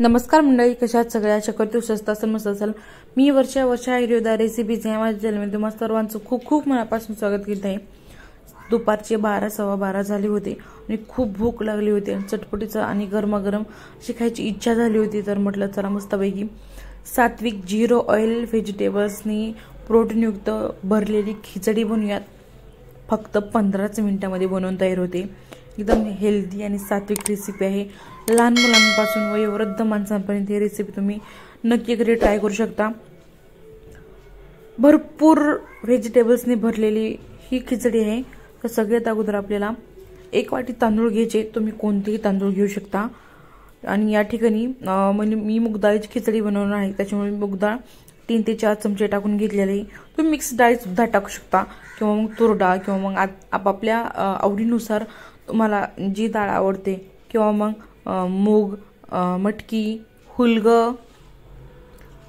नमस्कार मंडळी, कशात सगळ्या आशा करते स्वस्त असेल, मस्त असेल। मी वर्षा आयुर्वेदा रेसिपीज या माझ्या चॅनलमध्ये तुम्हा सर्वांचं खूप खूप मनापासून स्वागत करत आहे। दुपारचे 12 सव्वा 12 झाले होते आणि खूप भूक लागली होती आणि चटपटीचं आणि गरमागरम अशी खायची इच्छा झाली होती। तर म्हटलं चला मस्तपैकी सात्विक झिरो ऑइल व्हेजिटेबल्सनी प्रोटीनयुक्त भरलेली खिचडी बनवूयात। फक्त 15 मिनिटांमध्ये बनवून तयार होते। एकदम हेल्दी आणि सात्विक रेसिपी आहे। लहान मुलांपासून वयोवृद्ध माणसांपर्यंत ही रेसिपी तुम्ही नक्की घरी ट्राय करू शकता। भरपूर व्हेजिटेबल्सने भरलेली ही खिचडी आहे। तर सगळ्यात अगोदर आपल्याला 1 वाटी तांदूळ घ्यायचे, तुम्ही कोणतेही तांदूळ घेऊ शकता। आणि या ठिकाणी मी मूग डाळीची खिचडी बनवणार आहे, त्याच्यामुळे मूग डाळ 3 ते 4 चमचे टाकून घेतलेले आहे। तुम्ही मिक्स डाळ सुद्धा टाकू शकता किंवा मग तूर डाळ किंवा मग आपापल्या आवडीनुसार तुम्हाला जी डाळ आवडते किंवा मग मूग, मटकी, हुलग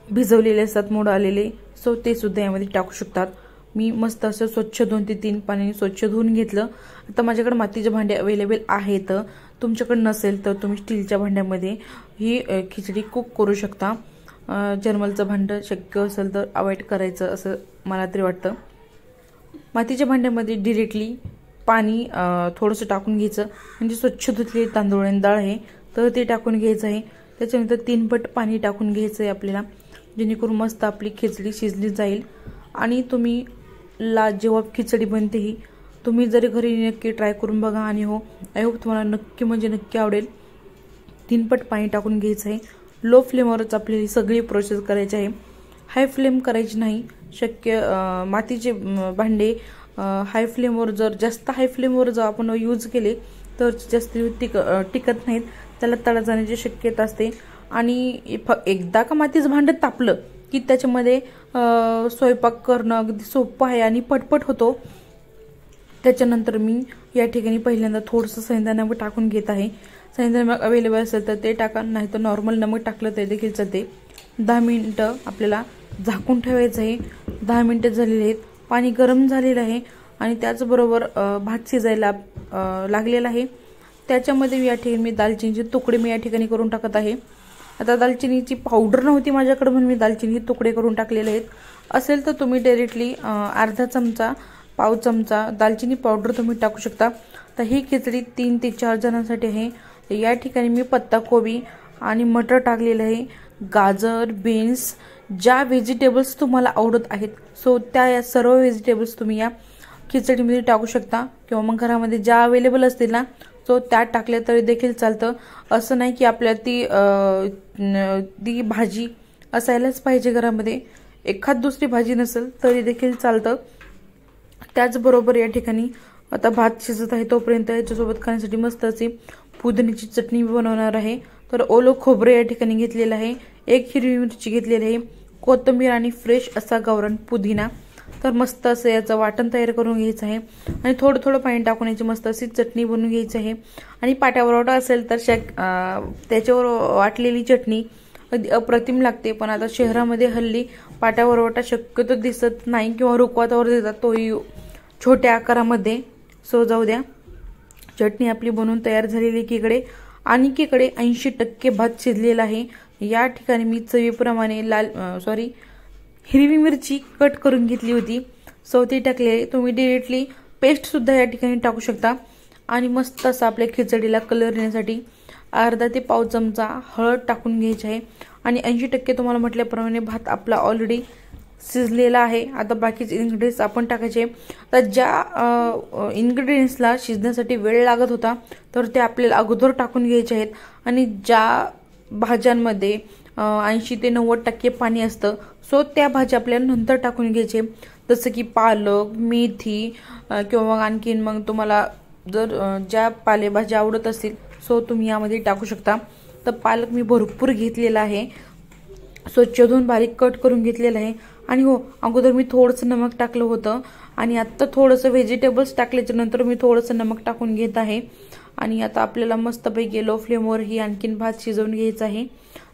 भिजवलेले असतात मोड आलेले, सो ते सुद्धा यामध्ये टाकू शकतात। मी मस्त असं स्वच्छ 2 ते 3 पाण्याने स्वच्छ धुवून घेतलं। आता माझ्याकडे मातीचे भांडे अवेलेबल आहेत, तुमच्याकडे नसेल तर तुम्ही स्टीलच्या भांड्यामध्ये ही खिचडी कुक करू शकता। जर्मलचं भांडं शक्य असेल तर अवॉइड करायचं असं मला तरी वाटतं। मातीच्या भांड्यामध्ये डायरेक्टली पाणी थोडंसं टाकून घ्यायचं, म्हणजे स्वच्छ धुतलेली तांदूळ आणि डाळ आहे तर ते टाकून घ्यायचं आहे। त्याच्यानंतर 3 पट पाणी टाकून घ्यायचं आहे आपल्याला, जेणेकरून मस्त आपली खिचडी शिजली जाईल। आणि तुम्ही जेव्हा खिचडी बनते ही तुम्ही जरी घरी नक्की ट्राय करून बघा आणि हो आय होप तुम्हाला नक्की म्हणजे नक्की आवडेल। 3 पट पाणी टाकून घ्यायचं आहे। लो फ्लेमवरच आपल्याला सगळी प्रोसेस करायची आहे, हाय फ्लेम करायची नाही। शक्य मातीचे भांडे हाय फ्लेमवर जास्त हाय फ्लेमवर जर आपण यूज केले तर जास्त टिकत नाहीत, त्याला तडा जाण्याची शक्यता असते। आणि एकदा का मातीचं भांडं तापलं की त्याच्यामध्ये स्वयंपाक करणं अगदी सोपं आहे आणि पटपट होतो। त्याच्यानंतर मी या ठिकाणी पहिल्यांदा थोडंसं शेंगदाणा नमक टाकून घेत आहे। शेंगदाणा नमक अवेलेबल असेल तर ते टाका, नाही तर नॉर्मल नमक टाकलं तर देखील चालते। 10 मिनिटं आपल्याला झाकून ठेवायचं आहे। 10 मिनिटं झालेली आहेत, पाणी गरम झालेलं आहे आणि त्याचबरोबर भात शिजायला लागलेला आहे। त्याच्यामध्ये या ठिकाणी मी दालचिनीचे तुकडे या ठिकाणी करून टाकत आहे। आता दालचिनीची पावडर नव्हती माझ्याकडे म्हणून मी दालचिनी तुकडे करून टाकलेले आहेत। असेल तर तुम्ही डायरेक्टली अर्धा चमचा पाव चमचा दालचिनी पावडर तुम्ही टाकू शकता। तर ही खिचडी 3 ते 4 जणांसाठी आहे। या ठिकाणी मी पत्ताकोबी आणि मटर टाकलेलं आहे, गाजर, बीन्स, ज्या व्हेजिटेबल्स तुम्हाला आवडत आहेत सो त्या सर्व व्हेजिटेबल्स तुम्ही या खिचडीमध्ये टाकू शकता किंवा मग घरामध्ये ज्या अवेलेबल असतील ना सो त्या टाकल्या तरी देखील चालतं। असं नाही की आपल्याला ती भाजी असायलाच पाहिजे घरामध्ये, एखाद दुसरी भाजी नसेल तरी देखील चालतं। त्याचबरोबर या ठिकाणी आता भात शिजत आहे तोपर्यंत याच्यासोबत खाण्यासाठी मस्त अशी पुदिन्याची चटणी बनवणार आहे। तर ओलं खोबरं या ठिकाणी घेतलेलं आहे, 1 हिरवी मिरची घेतलेली आहे, कोथिंबीर आणि फ्रेश असा गावरान पुदिना। तर मस्त असं याचं वाटण तयार करून घ्यायचं आहे आणि थोडं थोडं पाणी टाकून याची मस्त अशी चटणी बनवून घ्यायची आहे। आणि पाट्यावरवटा असेल तर त्याच्यावर वाटलेली चटणी अगदी अप्रतिम लागते, पण आता शहरामध्ये हल्ली पाट्यावरवटा शक्यतो दिसत नाही किंवा रुखवतावर देतात, तोही छोट्या आकारामध्ये। सो जाऊ द्या, चटणी आपली बनवून तयार झालेली एकीकडे आणि एकीकडे 80% भात शिजलेला आहे। या ठिकाणी मी चवीप्रमाणे हिरवी मिरची कट करून घेतली होती, सो ती टाकली। तुम्ही डायरेक्टली पेस्ट सुद्धा या ठिकाणी टाकू शकता। आणि मस्त असं आपल्या खिचडीला कलर येण्यासाठी अर्धा ते पाव चमचा हळद टाकून घ्यायची आहे। आणि 80% तुम्हाला म्हटल्याप्रमाणे भात आपला ऑलरेडी शिजलेला आहे। आता बाकीचे इन्ग्रेडियंट्स आपण टाकायचे। तर ज्या इन्ग्रेडियंट्सला शिजण्यासाठी वेळ लागत होता तर ते आपल्याला अगोदर टाकून घ्यायचे आहेत। आणि ज्या भाज्यांमध्ये 80 ते 90% पाणी असतं सो त्या भाज्या आपल्याला नंतर टाकून घ्यायचे, जसं की पालक, मेथी किंवा मग आणखीन मग तुम्हाला जर ज्या पालेभाज्या आवडत असतील सो तुम्ही यामध्ये टाकू शकता। तर पालक मी भरपूर घेतलेला आहे, स्वच्छ धुवून बारीक कट करून घेतलेला आहे। आणि हो, अगोदर मी थोडंसं नमक टाकलं होतं आणि आता थोडंसं व्हेजिटेबल्स टाकल्याच्या नंतर मी थोडंसं नमक टाकून घेत आहे। आणि आता आपल्याला मस्तपैकी लो फ्लेमवर ही आणखीन भात शिजवून घ्यायचा आहे।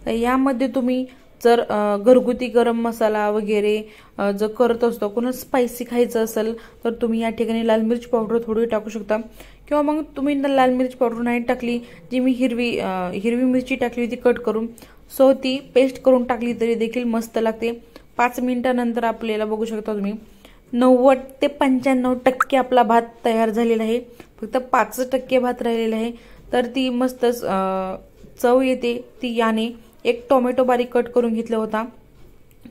तर यामध्ये तुम्ही जर घरगुती गरम मसाला वगैरे जर करत असतो, कोणाला स्पायसी खायचं असेल तर तुम्ही या ठिकाणी लाल मिरची पावडर थोडी टाकू शकता किंवा मग तुम्ही लाल मिरची पावडर नाही टाकली, जी मी हिरवी मिरची टाकली होती कट करून, सो ती पेस्ट करून टाकली तरी देखील मस्त लागते. 5 मिनिटानंतर आपल्याला बघू शकता तुम्ही 90 ते 95% आपला भात तयार झालेला आहे. फक्त 5% भात राहिलेला आहे. तर ती मस्त चव येते ती याने. एक टोमॅटो बारीक कट करून घेतला होता,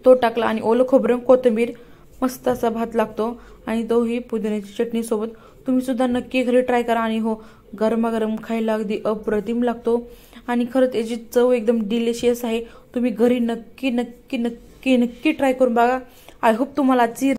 तो टाकला आणि ओलं खोबरं कोथिंबीर, मस्त असा भात लागतो आणि तोही पुदिन्याची चटणी सोबत. तुम्ही सुद्धा नक्की घरी ट्राय करा आणि हो, गरमागरम खायला अगदी अप्रतिम लागतो आणि खरंच याची चव एकदम डिलिशियस आहे. तुम्ही घरी नक्की नक्की नक्की नक्की ट्राय करून बघा. आय होप तुम्हाला आजची